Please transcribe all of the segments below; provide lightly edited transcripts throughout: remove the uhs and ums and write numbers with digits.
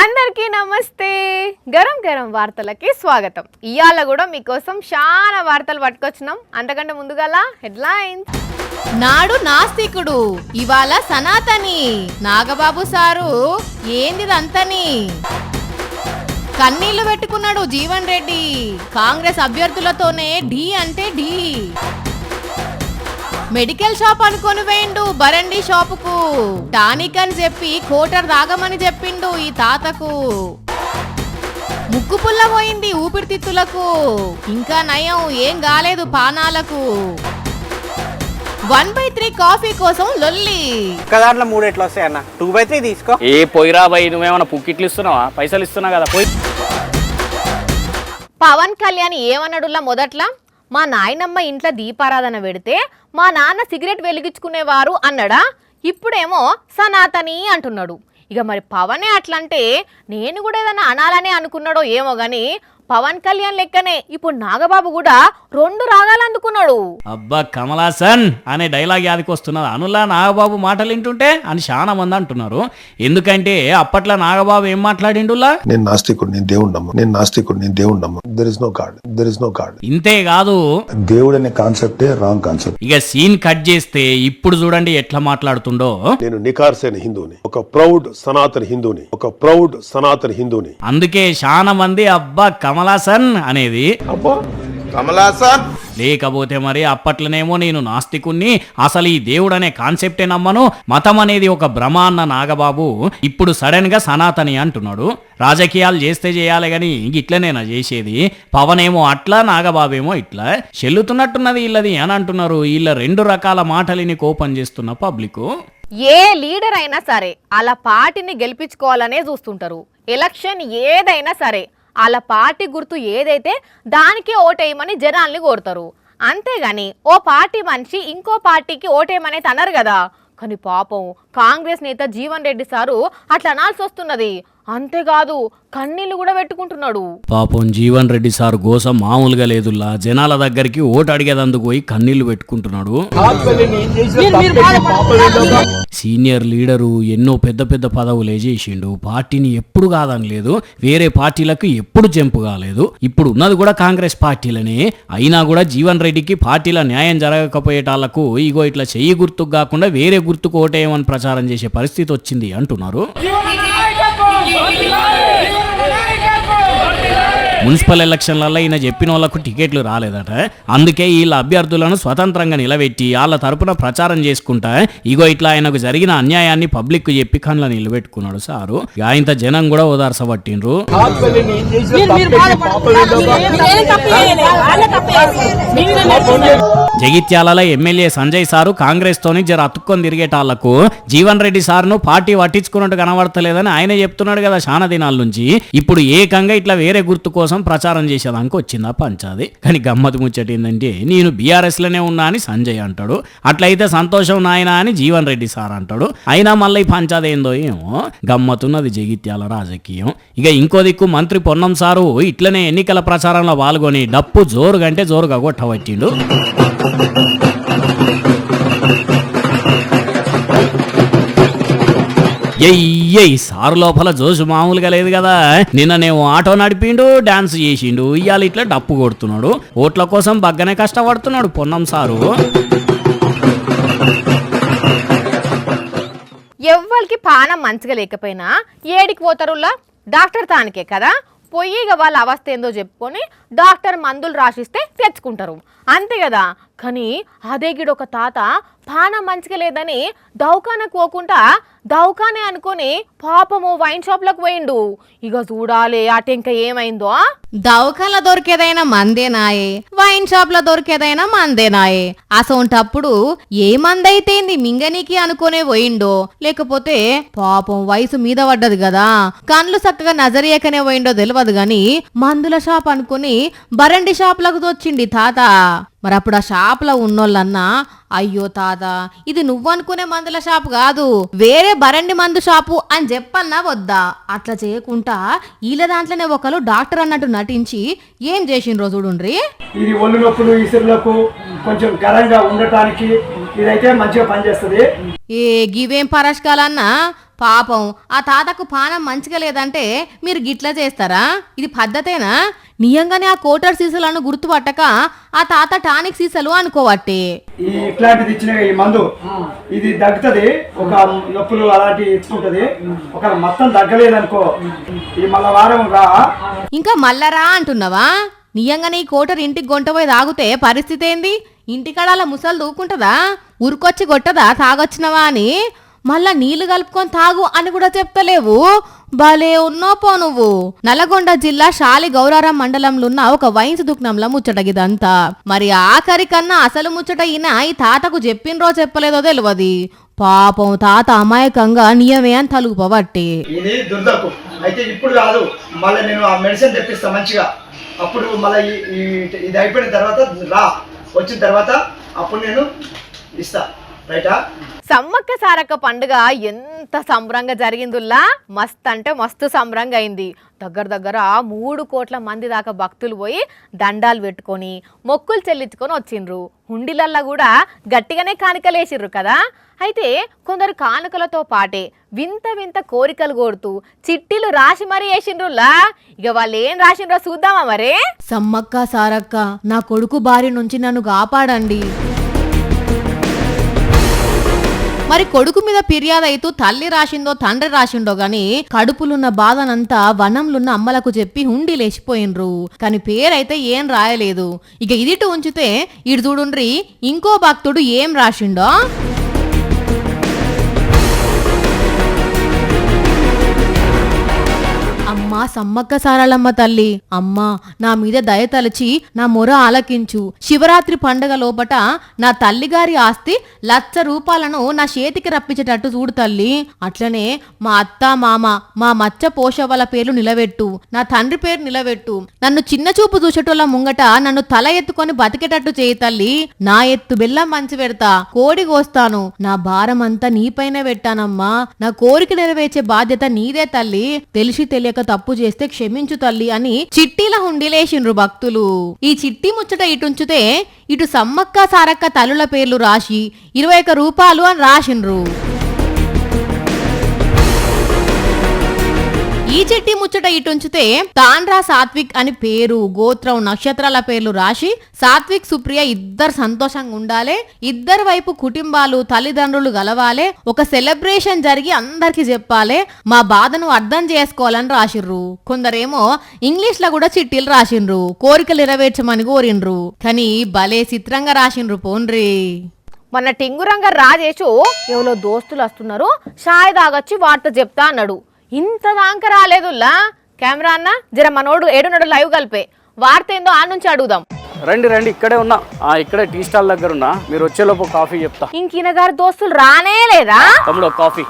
అందరికీ నమస్తే. గరం గరం వార్తలకి స్వాగతం. ఇయాల కూడా మీకోసం చాలా వార్తలు పట్టుకొచ్చినాం. అంతకంటే ముందుగాల హెడ్లైన్స్. నాడు నాస్తికుడు ఇవాళ సనాతని. నాగబాబు సారు ఏందిదంతని. కన్నీళ్లు పెట్టుకున్నాడు జీవన్ రెడ్డి. కాంగ్రెస్ అభ్యర్థులతోనే ఢీ అంటే ఢీ. మెడికల్ షాప్ అనుకొని వేయండు బరండి షాపుకు. టానిక్ అని చెప్పి కోటర్ దాగమని చెప్పిండు ఈ తాతకు. ముక్కు పుల్ల పోయింది ఊపిరితిత్తులకు. ఇంకా నయం ఏం కాలేదు పానాలకు. 1/3 కాఫీ కోసం లొల్లి. దాంట్లో 3 ఎట్లా వస్తాయి అన్న? 2/3 తీసుకో. ఏ పోయిరా బై, నువ్వేమన్నా పుక్కిట్లు ఇస్తున్నావా? పైసలు ఇస్తున్నావు కదా పోయి. పవన్ కళ్యాణ్ ఏమన్నాడులా మొదట్లా, మా నాయనమ్మ ఇంట్లో దీపారాధన పెడితే మా నాన్న సిగరెట్ వెలిగించుకునేవారు అన్నాడా. ఇప్పుడేమో సనాతని అంటున్నాడు. ఇక మరి పవనే అట్లంటే నేను కూడా ఏదైనా అనాలనే అనుకున్నాడో ఏమో గాని పవన్ కళ్యాణ్ లెక్కనే ఇప్పుడు నాగబాబు కూడా 2 రాగాలు అందుకున్నాడు. అబ్బా కమలాసన్ అనే డైలాగ్ యాదికి వస్తున్నది. అనులా నాగబాబు మాటలు వింటుంటే అని చాలా మంది అంటున్నారు. ఎందుకంటే అప్పట్లో నాగబాబు ఏం మాట్లాడిండులా, నేను నాస్తికుడు, నేను దేవుడు నమ్ము, నేను నాస్తికుడు, నేను దేవుడు నమ్ము, there is no God, there is no God. ఇంతే కాదు, దేవుడు అనే కాన్సెప్టే రాంగ్ కాన్సెప్ట్. ఇక సీన్ కట్ చేస్తే ఇప్పుడు చూడండి ఎట్లా మాట్లాడుతుండో. నేను నికార్సైన హిందూని, ఒక ప్రౌడ్ సనాతన హిందూని, ఒక ప్రౌడ్ సనాతన హిందూని. అందుకే చాలా మంది అబ్బా కమలాసన్ అనేది. కమలాసన్ లేకపోతే మరి అప్పట్లోనేమో నేను నాస్తికుణ్ణి, అసలు ఈ దేవుడు అనే కాన్సెప్టే నమ్మను, మతం అనేది ఒక భ్రమ అన్న నాగబాబు ఇప్పుడు సడన్ గా సనాతని అంటున్నాడు. రాజకీయాలు చేస్తే చేయాలి గాని ఇట్లనేనా చేసేది? పవన్ ఏమో అట్లా, నాగబాబేమో ఇట్లా. చెల్లుతున్నట్టున్నది వీళ్ళది అని అంటున్నారు. వీళ్ళ 2 రకాల మాటలిని కోపం చేస్తున్న పబ్లిక్. ఏ లీడర్ అయినా సరే అలా పార్టీని గెలిపించుకోవాలనే చూస్తుంటారు. ఎలక్షన్ ఏదైనా సరే అలా పార్టీ గుర్తు ఏదైతే దానికి ఓటేయమని జనాల్ని కోరుతారు. అంతేగాని ఓ పార్టీ మనిషి ఇంకో పార్టీకి ఓటేయమని అన్నారు కదా. కానీ పాపం కాంగ్రెస్ నేత జీవన్ రెడ్డి సారు అట్లా అనాల్సి వస్తున్నది. అంతేకాదు కన్నీళ్లు కూడా పెట్టుకుంటున్నాడు. పాపం జీవన్ రెడ్డి సార్ గోసం మామూలుగా లేదులా. జనాల దగ్గరికి ఓటు అడిగేదందుకు పోయి కన్నీళ్లు పెట్టుకుంటున్నాడు. సీనియర్ లీడరు, ఎన్నో పెద్ద పెద్ద పదవులే చేసిండు. పార్టీని ఎప్పుడు కాదని లేదు, వేరే పార్టీలకు ఎప్పుడు జంపు కాలేదు. ఇప్పుడు ఉన్నది కూడా కాంగ్రెస్ పార్టీలనే. అయినా కూడా జీవన్ రెడ్డికి పార్టీల న్యాయం జరగకపోయేటాళ్లకు ఇగో ఇట్లా చెయ్యి గుర్తుకు కాకుండా వేరే గుర్తుకు ఓటేయమని ప్రచారం చేసే పరిస్థితి వచ్చింది అంటున్నారు. మున్సిపల్ ఎలక్షన్లలో ఈయన చెప్పిన వాళ్ళకు టికెట్లు రాలేదట. అందుకే వీళ్ళ అభ్యర్థులను స్వతంత్రంగా నిలబెట్టి వాళ్ళ తరపున ప్రచారం చేసుకుంటా ఇగో ఇట్లా ఆయనకు జరిగిన అన్యాయాన్ని పబ్లిక్ కు చెప్పి కళ్ళ నిలబెట్టుకున్నాడు సారు. ఆయనతో జనం కూడా ఓదార్చబట్టిండ్రు. జగిత్యాలలో ఎమ్మెల్యే సంజయ్ సారు కాంగ్రెస్ తోని జర అతుక్కొని తిరిగేటాళ్లకు జీవన్ రెడ్డి సార్ను పార్టీ పట్టించుకున్నట్టు కనబడతలేదని ఆయన చెప్తున్నాడు కదా చాలా దినాల నుంచి. ఇప్పుడు ఏకంగా ఇట్లా వేరే గుర్తు కోసం ప్రచారం చేసేదానికి వచ్చిందా పంచాది. కానీ గమ్మత్ ముచ్చట ఏంటంటే నేను బీఆర్ఎస్ లోనే ఉన్నా అని సంజయ్ అంటాడు. అట్లయితే సంతోషం నాయన అని జీవన్ రెడ్డి సార్ అంటాడు. అయినా మళ్ళీ పంచాది ఏందో ఏమో గమ్మతున్నది జగిత్యాల రాజకీయం. ఇక ఇంకో దిక్కు మంత్రి పొన్నం సారు ఇట్లనే ఎన్నికల ప్రచారంలో పాల్గొని డప్పు జోరుగంటే జోరుగా కొట్టవట్టిండు. సారు లోపల జోషు మామూలుగా లేదు కదా. నిన్ననేమో ఆటో నడిపిండు, డాన్స్ చేసిండు, ఇవాళ ఇట్లా డప్పు కొడుతున్నాడు. ఓట్ల కోసం బగ్గనే కష్టపడుతున్నాడు పొన్నం సారు. ఎవ్వరికి పానం మంచిగా లేకపోయినా ఏడికి పోతారులా డాక్టర్ తానికే కదా. పోయి ఇక వాళ్ళ అవస్థ ఏందో చెప్పుకొని డాక్టర్ మందులు రాసిస్తే తెచ్చుకుంటారు అంతే కదా. కానీ అదే గిడ ఒక తాత పానం మంచిగా లేదని దౌకానకు పోకుండా దౌకానే అనుకొని పాపము వైన్ షాప్ లకు పోయిండు. ఇక చూడాలి అటు ఇంకా ఏమైందో. దౌకాన్లో దొరికేదైనా మందేనాయే, వైన్ షాప్ లో దొరికేదైనా మందేనాయే. అసోంటప్పుడు ఏ మందైతేంది మింగనీకి అనుకునే పోయిండో, లేకపోతే పాపం వయసు మీద పడ్డది కదా, కళ్ళు చక్కగా నజరియకనే పోయిండో తెలియదు గాని మందుల షాప్ అనుకుని బరండి షాప్ లకు దొచ్చిండి తాత. మరి అప్పుడు ఆ షాప్ లో ఉన్నోళ్ళన్నా అయ్యో తాత ఇది నువ్వనుకునే మందుల షాప్ కాదు, వేరే బరండి మందు షాపు అని చెప్పన్నా వద్దా? అట్లా చేయకుండా వీళ్ళ దాంట్లోనే ఒకరు డాక్టర్ అన్నట్టు నటించి ఏం చేసిండ్రో చూడుండ్రి. ఇది ఒళ్ళు నొప్పులు, ఇసురులకు కొంచెం గరంగా ఉండటానికి ఇదైతే మంచిగా పనిచేస్తుంది. ఏ గివేం పరస్కాలన్నా పాపం ఆ తాతకు పానం మంచిగా లేదంటే మీరు గిట్లా చేస్తారా? ఇది పద్ధతేనా? నియంగానే ఆ కోటర్ సీసాలను గుర్తుపట్టక ఆ తాత టానిక్ సీసాలు అనుకోవట్టే. ఈ ఇట్లాంటిది ఇచ్చిన ఈ మందు ఇది దగ్గుతుంది, ఒక నొప్పులు అలాంటివి ఇచ్చుకుంటది. ఒక మొత్తం దగ్గలేదనుకో ఈ మళ్ళా వారం రా. ఇంకా మల్లరా అంటున్నావా? నియంగానే ఈ కోటర్ ఇంటికి గొంటపోయి తాగుతే పరిస్థితి ఏంది? ఇంటికాడ అలా ముసలు దూకుంటదా? ఉరికొచ్చి కొట్టదా తాగొచ్చినవా అని? మళ్ళా నీళ్లు కలుపుకొని తాగు అని కూడా చెప్తలేవు. భలే ఉన్నో పో నువ్వు. నల్గొండ జిల్లా శాలి గౌరారం మండలంలో ఉన్న ఒక వైన్స్ దుకాణంలో ముచ్చటగిదంతా. మరి ఆఖరి కన్నా అసలు ముచ్చట ఈయన ఈ తాతకు చెప్పినరో చెప్పలేదో తెలియదు. పాపం తాత అమాయకంగా నియమే అని తలుపుపబట్టి. ఇది దుర్దకు అయితే ఇప్పుడు కాదు, మళ్ళీ నేను ఆ మెడిసిన్ తెప్పిస్తా మంచిగా. అప్పుడు మళ్ళీ ఇది అయిపోయిన తర్వాత రా, వచ్చిన తర్వాత అప్పుడు నేను ఇస్తా. రైటా? సమ్మక్క సారక్క పండుగ ఎంత సంబరంగా జరిగిందిలా. మస్త్ అంటే మస్తు సంబరంగా అయింది. దగ్గర 3 కోట్ల మంది దాకా భక్తులు పోయి దండాలు పెట్టుకొని మొక్కులు చెల్లించుకొని వచ్చిండ్రు. హుండీలల్లో కూడా గట్టిగానే కానుకలేసిర్రు కదా. అయితే కొందరు కానుకలతో పాటే వింత వింత కోరికలు కోరుతూ చిట్టీలు రాసి మరీ వేసిండ్రులా. ఇక వాళ్ళు ఏం రాసిండ్రో చూద్దామా మరి. సమ్మక్క సారక్క నా కొడుకు బారి నుంచి నన్ను కాపాడండి. మరి కొడుకు మీద ఫిర్యాదు అయితూ తల్లి రాసిందో తండ్రి రాసిండో గాని కడుపులున్న బాధనంతా వనంలున్న అమ్మలకు చెప్పి హుండీ లేచిపోయినరు. కానీ పేరైతే ఏం రాయలేదు. ఇక ఇదిటు ఉంచితే ఇటు చూడుండ్రి ఇంకో భక్తుడు ఏం రాసిండో. అమ్మా సమ్మక్క సారాలమ్మ తల్లి, అమ్మా నా మీద దయ తలచి నా మొర ఆలకించు. శివరాత్రి పండగ లోపట నా తల్లిగారి ఆస్తి 1,00,000 రూపాయలను నా చేతికి రప్పించేటట్టు చూడు తల్లి. అట్లనే మా అత్త మామ మా మచ్చ పోషవల పేర్లు నిలబెట్టు, నా తండ్రి పేరు నిలబెట్టు. నన్ను చిన్న చూపు చూసేటోళ్ళ ముంగట నన్ను తల ఎత్తుకొని బతికేటట్టు చేయి తల్లి. నా ఎత్తు బెల్లం మంచి పెడతా, కోడి కోస్తాను, నా భారం అంతా నీపైనే పెట్టానమ్మా. నా కోరిక నెరవేర్చే బాధ్యత నీదే తల్లి. తెలిసి తెలియక తప్పు చేస్తే క్షమించు తల్లి అని చిట్టీల హుండీలేసిండ్రు భక్తులు. ఈ చిట్టి ముచ్చట ఇటుంచితే ఇటు సమ్మక్క సారక్క తల్లుల పేర్లు రాసి 21 రూపాయలు అని రాసిండ్రు. ఈ చిట్టి ముచ్చట ఇటుంచితే తాండ్రా సాత్విక్ అని పేరు, గోత్రం, నక్షత్రాల పేర్లు రాసి సాత్విక్ సుప్రియ ఇద్దరు సంతోషంగా ఉండాలి, ఇద్దరు వైపు కుటుంబాలు తల్లిదండ్రులు గలవాలే, ఒక సెలబ్రేషన్ జరిగి అందరికి చెప్పాలి, మా బాధను అర్థం చేసుకోవాలని రాసిర్రు. కొందరేమో ఇంగ్లీష్ లో కూడా చిట్టీలు రాసిండ్రు, కోరికలు నెరవేర్చమని కోరిండ్రు. కానీ భలే చిత్రంగా రాసిండ్రు పోన్రి. మొన్న టింగురంగ రాజేషు ఎవరో దోస్తులు వస్తున్నారు, షాయ్ దాగొచ్చి వార్త చెప్తా అన్నాడు. ఇంత దాకా రాలేదుల్లా. కెమెరా అన్న జర మనోడు ఏడున్నాడు లైవ్ కలిపే వార్త ఏందో ఆ నుంచి అడుగుదాం. రండి ఇక్కడే ఉన్నా. ఇక్కడే టీ స్టాల్ దగ్గర ఉన్నా. మీరు వచ్చేలోపు కాఫీ చెప్తా. ఇంకిన గారి దోస్తులు రానే లేదా? తమ్ముడు కాఫీ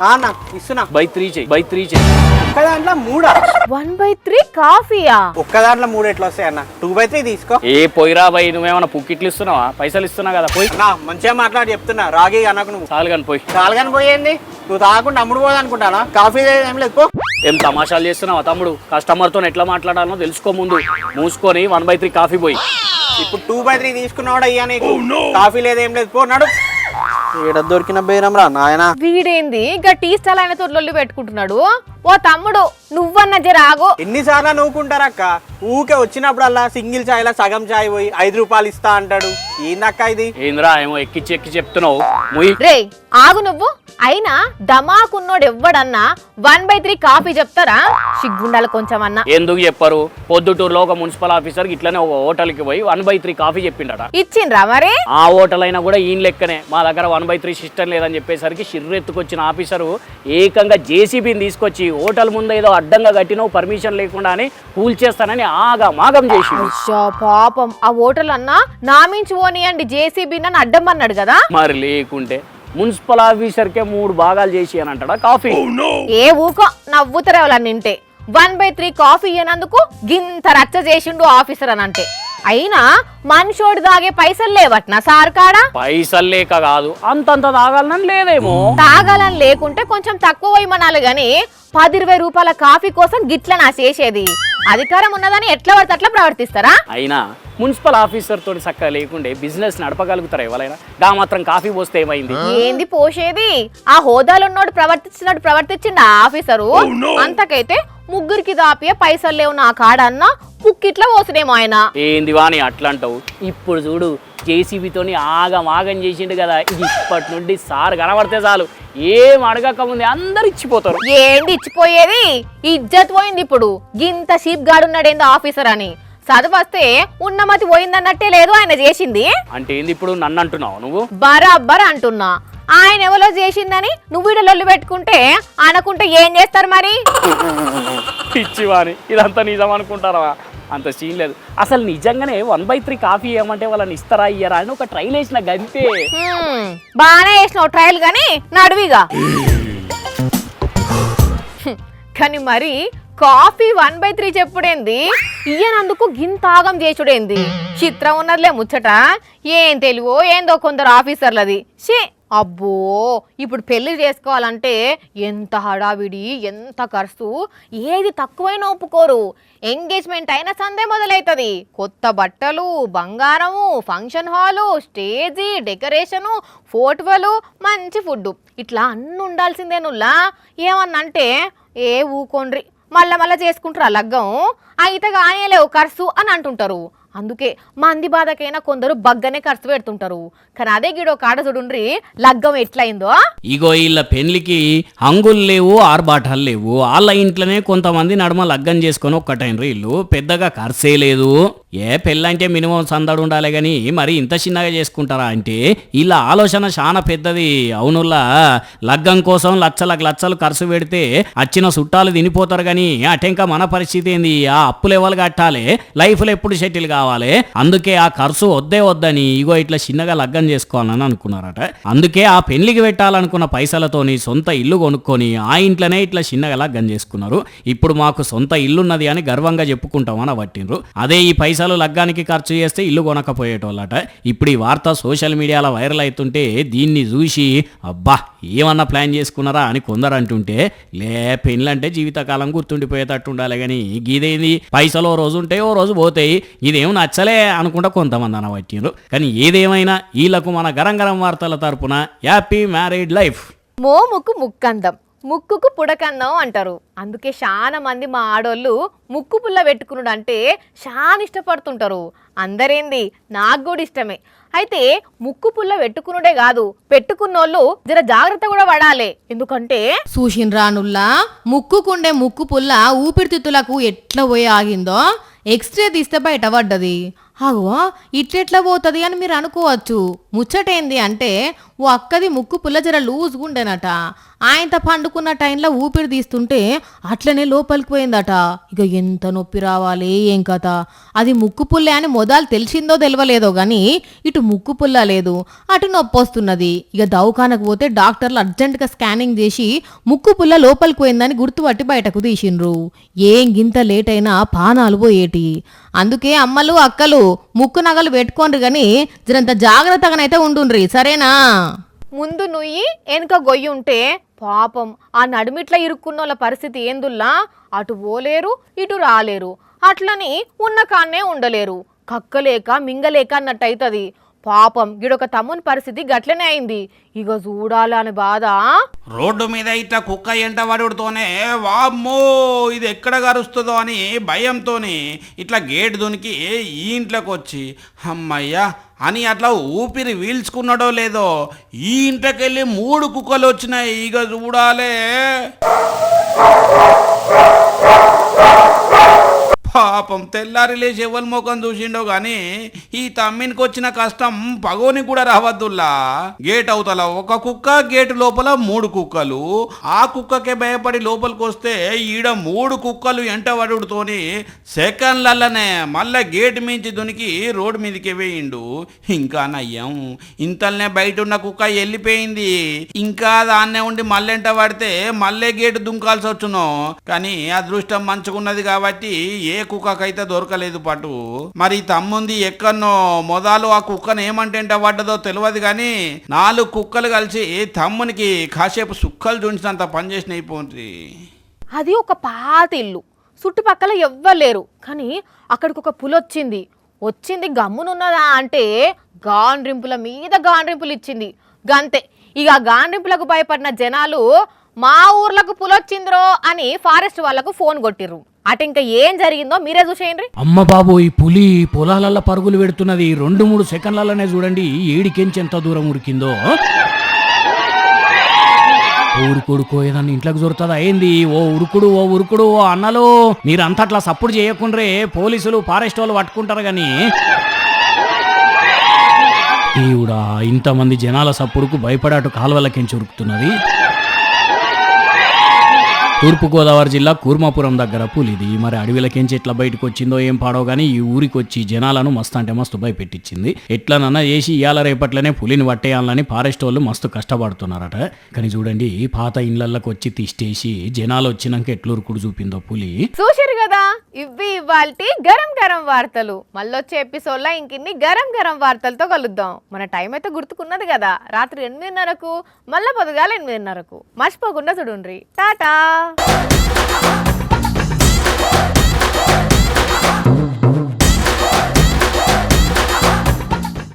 ఇస్తున్నా. బై 3 చెయ్యి. ఒక్క దాంట్లో 3 1/3 కాఫీయా? ఒక్క దాంట్లో 3 ఎట్లా వస్తాయి అన్న? 2/3 తీసుకో. ఏ పోయిరా బై, నువ్వేమన్నా పుక్కిట్లు ఇస్తున్నావా? పైసలు ఇస్తున్నా కదా పోయి. నా మంచిగా మాట్లాడి చెప్తున్నా, రాగి అన్నకు నువ్వు చాలు కానీ పోయి. చాలుగాని పోయింది. నువ్వు తాగకుండా అమ్ముడు పోదు అనుకుంటానా? కాఫీ ఏం లేదు పో. ఏం తమాషాలు చేస్తున్నావా తమ్ముడు? కస్టమర్తో ఎట్లా మాట్లాడాలో తెలుసుకో ముందు. మూసుకొని 1/3 కాఫీ పోయి. ఇప్పుడు 2/3 తీసుకున్నావాడు అయ్యా నీకు. కాఫీ లేదేం లేదు పో నడు. ఏడ దొరికిన బేరం రా నాయన. వీడేంది ఇక టీ స్టాల్ అయిన తొర్లొల్లి పెట్టుకుంటున్నాడు. ఓ తమ్ముడు నువ్వన్న జరాగు. ఎన్నిసార్లు నవ్వుకుంటారక్క? ఊకే వచ్చినప్పుడల్లా సింగిల్ చాయ్ లా సగం చాయ్ పోయి 5 రూపాయలు ఇస్తా అంటాడు. ఏందక్క ఇది? ఏంద్రా ఏమో ఎక్కి చెప్తున్నావు. ముయ్ రే ఆగు నువ్వు. అయినా దమాకున్నోడు ఎవ్వడన్నా 1/3 కాఫీ చెప్తారా? సిగ్గుండాలి కొంచెం అన్నా. ఎందుకు చెప్పరు? పొద్దుటూరులో ఒక మున్సిపల్ ఆఫీసర్ ఇట్లనే ఒక హోటల్కి పోయి 1/3 కాఫీ చెప్పిండట. ఇచ్చిండ్రా మరి? ఆ హోటల్ అయినా కూడా ఈయన లెక్కనే. మా దగ్గర 1/3 సిస్టమ్ లేదని చెప్పేసరికి షిర్రెత్తుకొచ్చిన ఆఫీసరు ఏకంగా జేసీబీని తీసుకొచ్చి హోటల్ ముందు ఏదో అడ్డంగా కట్టినో పర్మిషన్ లేకుండా అని కూల్చేస్తానని మాగం చేసి. పాపం ఆ హోటల్ అన్నా నామించి పోనీయండి జేసీబీ నన్ను అడ్డమన్నాడు కదా. మరి లేకుంటే మున్సిపల్ ఆఫీసర్కే 3 భాగాలు చేసి అని అంటాడా కాఫీ? ఏ ఊకో నవ్వుతారే వాళ్ళని నింటే. 1/3 కాఫీ ఇయ్యనందుకు గింత రచ్చ చేసిండు ఆఫీసర్ అని అంటే. అయినా మనిషోడు దాగే పైసలు లేవట్నా సార్ కాడా? పైసలు లేక కాదు, అంతంత తాగాలని లేదేమో. తాగాలని లేకుంటే కొంచెం తక్కువ ఇమ్మనాలి గాని 10-20 రూపాయల కాఫీ కోసం గిట్ల నా చేసేది. అధికారం ఉన్నదని ఎట్లా పడితే అట్లా ప్రవర్తిస్తారా? అయినా మున్సిపల్ ఆఫీసర్ తోటి చక్కగా లేకుండే బిజినెస్ నడపగలుగుతారా ఎవరైనా? గా మాత్రం కాఫీ పోస్తే ఏమైంది? ఏంది పోసేది? ఆ హోదాలున్నోడు ప్రవర్తించినట్టు ప్రవర్తించిండు ఆ ఆఫీసరు. అంతకైతే ముగ్గురికి దాపియ పైసలు లేవు నా కాడన్న పుక్కిట్లా పోసినేమో ఆయన. ఏంది వాని అట్లా అంటావు? ఇప్పుడు చూడు జేసీబీతోని ఆగం చేసిండు కదా, ఇది ఇప్పటి నుండి సార్ కనబడితే చాలు ఏం అడగక ముందే అందరు ఇచ్చిపోతారు. ఏంది ఇచ్చిపోయేది? ఇజ్జత్ పోయింది ఇప్పుడు. గింత షీప్ గాడున్నాడేందో ఆఫీసర్ అని. చదువస్తే ఉన్నమతి పోయిందన్నట్టే లేదు ఆయన చేసింది. అంటే ఏంది ఇప్పుడు నన్ను అంటున్నావు నువ్వు? బరాబర్ అంటున్నా. ఆయన ఎవరో చేసిందని నువ్వు వీడ లొల్లు పెట్టుకుంటే అనుకుంటే ఏం చేస్తారు మరి? పిచ్చివాని ఇదంతా నిజం అనుకుంటారా? అంత సీన్ లేదు. అసలు నిజంగానే 1/3 కాఫీ ఏమంటే వాళ్ళని ఇస్తారా ఇయ్యరా అని ఒక ట్రైల్ వేసిన గంతే. బాగానే వేసినావు ట్రయల్ గాని నడువిగా. కానీ మరి కాఫీ 1/3 చెప్పుడేంది? ఇయ్యనందుకు గింత ఆగం చేసుడేంది? చిత్రం ఉన్నదిలే ముచ్చట. ఏం తెలివో ఏందో కొందరు ఆఫీసర్లది. షే అబ్బో, ఇప్పుడు పెళ్లి చేసుకోవాలంటే ఎంత హడావిడి, ఎంత ఖర్చు. ఏది తక్కువైనా ఒప్పుకోరు. ఎంగేజ్మెంట్ అయిన సందే మొదలవుతుంది. కొత్త బట్టలు, బంగారము, ఫంక్షన్ హాలు, స్టేజీ, డెకరేషను, ఫోటోలు, మంచి ఫుడ్, ఇట్లా అన్నీ ఉండాల్సిందేనుల్లా. ఏమన్నంటే ఏ ఊకోండ్రి మళ్ళా చేసుకుంటారా లగ్గం? అయితే కానీ లేవు ఖర్చు అని అంటుంటారు. అందుకే మంది బాధకైనా కొందరు బగ్గనే ఖర్చు పెడుతుంటారు. కానీ అదే గిడో కాడ చూడుండ్రి లగ్గం ఎట్లయిందో. ఇగో వీళ్ళ పెళ్లికి హంగులు లేవు, ఆర్బాటాలు లేవు. వాళ్ళ ఇంట్లోనే కొంతమంది నడుమ లగ్గం చేసుకొని ఒక్కటైనరు. వీళ్ళు పెద్దగా ఖర్చే లేదు. ఏ పెళ్ళంటే మినిమం సందడు ఉండాలి కానీ మరి ఇంత చిన్నగా చేసుకుంటారా అంటే వీళ్ళ ఆలోచన చాలా పెద్దది. అవునుల్లా లగ్గం కోసం లచ్చలు ఖర్చు పెడితే వచ్చిన చుట్టాలు తినిపోతారు. కానీ అటెంక మన పరిస్థితి ఏంది? ఆ అప్పులు ఎవరు కట్టాలి? లైఫ్లో ఎప్పుడు సెటిల్ కావాలి? అందుకే ఆ ఖర్చు వద్దని ఇగో ఇట్లా చిన్నగా లగ్గం చేసుకోవాలని అనుకున్నారట. అందుకే ఆ పెళ్లికి పెట్టాలనుకున్న పైసలతోని సొంత ఇల్లు కొనుక్కొని ఆ ఇంట్లోనే ఇట్లా చిన్నగా లగ్గం చేసుకున్నారు. ఇప్పుడు మాకు సొంత ఇల్లున్నది అని గర్వంగా చెప్పుకుంటామని పట్టిండ్రు. అదే ఈ పైసలు లగ్గానికి ఖర్చు చేస్తే ఇల్లు కొనకపోయేటోళ్ళట. ఇప్పుడు ఈ వార్త సోషల్ మీడియాలో వైరల్ అవుతుంటే దీన్ని చూసి అబ్బా ఏమన్నా ప్లాన్ చేసుకున్నారా అని కొందరు అంటుంటే, లే పెళ్ళంటే జీవితకాలం గుర్తుండిపోయేటట్టు ఉండాలి కానీ గీదేంది పైసలు ఓ రోజు ఉంటాయి ఓ రోజు పోతాయి, ఇదేం నచ్చలే అనుకుంటా కొంతమంది అనబట్టిండ్రు. కానీ ఏదేమైనా వీళ్ళకు మన గరం వార్తల తరపున హ్యాపీ మ్యారీడ్ లైఫ్. మోముకు ముక్కందం, ముక్కుకు పుడకందం అంటారు. అందుకే చాలా మంది మా ఆడోళ్ళు ముక్కు పుల్ల పెట్టుకున్నాడు అంటే చాలా ఇష్టపడుతుంటారు. అందరేంది, నాకు కూడా ఇష్టమే. అయితే ముక్కు పుల్ల పెట్టుకునుడే కాదు, పెట్టుకున్నోళ్ళు జర జాగ్రత్త కూడా పడాలి. ఎందుకంటే చూసిండ్రానుల్లా ముక్కుకుండే ముక్కు పుల్ల ఊపిరితిత్తులకు ఎట్లా పోయి ఆగిందో ఎక్స్రే తీస్తే బయట పడ్డది. అగో ఇట్లెట్లా పోతుంది అని మీరు అనుకోవచ్చు. ముచ్చటేంది అంటే ఓ అక్కది ముక్కు పుల్ల జర లూజ్గా ఉండేనట. ఆయనతో పండుకున్న టైంలో ఊపిరి తీస్తుంటే అట్లనే లోపలికి పోయిందట. ఇక ఎంత నొప్పి రావాలి ఏం కథ. అది ముక్కు పుల్లే అని మొదలు తెలిసిందో తెలియలేదో కానీ ఇటు ముక్కు పుల్ల లేదు, అటు నొప్పి వస్తున్నది. ఇక దవాఖానకు పోతే డాక్టర్లు అర్జెంటుగా స్కానింగ్ చేసి ముక్కు పుల్ల లోపలికి పోయిందని గుర్తుపట్టి బయటకు తీసిండ్రు. ఏం గింత లేట్ అయినా పానాలు పోయేటి. అందుకే అమ్మలు అక్కలు ముక్కు నగలు పెట్టుకోండ్రు కానీ జరంత జాగ్రత్తగానైతే ఉండుండ్రి, సరేనా? ముందు నుయ్యి వెనుక గొయ్యి ఉంటే పాపం ఆ నడుమిట్లా ఇరుక్కున్న వాళ్ళ పరిస్థితి ఏందుల్లా? అటు పోలేరు ఇటు రాలేరు, అట్లని ఉన్న కాన్నే ఉండలేరు. కక్కలేక మింగలేక అన్నట్టు అవుతుంది. పాపం గిడొక తమ్ముని పరిస్థితి గట్లనే అయింది. ఇక చూడాలని బాధ. రోడ్డు మీద ఇట్లా కుక్క ఎంట పడుతోనే వామ్మో ఇది ఎక్కడ కరుస్తుందో అని భయంతోని ఇట్లా గేట్ దునికి ఈ ఇంట్లోకి వచ్చి అమ్మయ్యా అని అట్లా ఊపిరి వీల్చుకున్నాడో లేదో ఈ ఇంట్లోకి వెళ్ళి 3 కుక్కలు వచ్చినాయి. ఇక చూడాలే. పాపం తెల్లారి లేచి ఎవరి ముఖం చూసిండో గాని ఈ తమ్మినికి వచ్చిన కష్టం పగోని కూడా రావద్దుల్లా. గేట్ అవతల ఒక కుక్క, గేటు లోపల 3 కుక్కలు. ఆ కుక్కకే భయపడి లోపలికి వస్తే ఈడ 3 కుక్కలు ఎంటవడుతోని సెకండ్లల్లనే మళ్ళా గేటు మించి దునికి రోడ్డు మీదకి వేయిండు. ఇంకా నయ్యం ఇంతల్నే బయట ఉన్న కుక్క వెళ్ళిపోయింది. ఇంకా దాన్నే ఉండి మళ్ళెంట పడితే మళ్ళీ గేటు దుంకాల్సి వచ్చును. కానీ అదృష్టం మంచుకున్నది కాబట్టి ఏ కుక్కకైతే దొరకలేదు పటు. మరి తమ్ముంది ఎక్కన్నో మొదలు ఆ కుక్కను ఏమంటేంట పడ్డదో తెలియదు కానీ 4 కుక్కలు కలిసి తమ్మునికి కాసేపు సుక్కలు చూసినంత పనిచేసిన అయిపోతుంది. అది ఒక పాత ఇల్లు. చుట్టుపక్కల ఎవ్వలేరు. కానీ అక్కడికి ఒక పులి వచ్చింది గమ్మునున్నదా అంటే గాండ్రింపుల మీద గాండ్రింపులు ఇచ్చింది. గంతే. ఇక గాండ్రింపులకు భయపడిన జనాలు మా ఊర్లకు పులొచ్చింద్రో అని ఫారెస్ట్ వాళ్ళకు ఫోన్ కొట్టిర్రు. అటు ఇంకా ఏం జరిగిందో మీరే చూసేయండి. అమ్మ బాబు, ఈ పులి పొలాలల్లో పరుగులు పెడుతున్నది. 2-3 సెకండ్లలోనే చూడండి ఏడికెంచి ఎంత దూరం ఉరికిందో. ఊరుకుడుకో ఏదన్నా ఇంట్లోకి జరుగుతుందా ఏంది? ఓ ఉరుకుడు ఓ అన్నలు, మీరంతా అట్లా సపోర్ట్ చేయకుండ్రే, పోలీసులు ఫారెస్ట్ వాళ్ళు పట్టుకుంటారు గాని. దేవుడా, ఇంతమంది జనాల సప్పుడుకు భయపడాటు కాలువలకెంచి ఉరుకుతున్నది. తూర్పుగోదావరి జిల్లా కూర్మాపురం దగ్గర పులిది. మరి అడవిలకెంచి ఎట్లా బయటకు వచ్చిందో ఏం పాడో గానీ ఈ ఊరికి వచ్చి జనాలను మస్తు అంటే మస్తు భయపెట్టించింది. ఎట్లనన్నా చేసి ఇవాళ రేపట్లనే పులిని పట్టేయాలని ఫారెస్ట్ వాళ్ళు మస్తు కష్టపడుతున్నారట. కానీ చూడండి, పాత ఇళ్లకి వచ్చి తిష్టేసి జనాలు వచ్చినాక ఎట్లూరుకుడు చూపిందో పులి. చూసిరు కదా, ఇవి ఇవాల్టి గరం గరం వార్తలు. మళ్ళొచ్చే ఎపిసోడ్లో ఇంకిన్ని గరం గరం వార్తలతో కలుద్దాం. మన టైం అయితే గుర్తుకున్నది కదా, రాత్రి 8:30కు, మళ్ళా పొద్దుగాల 8:30కు. మర్చిపోకుండా చూడుండ్రి. టాటా.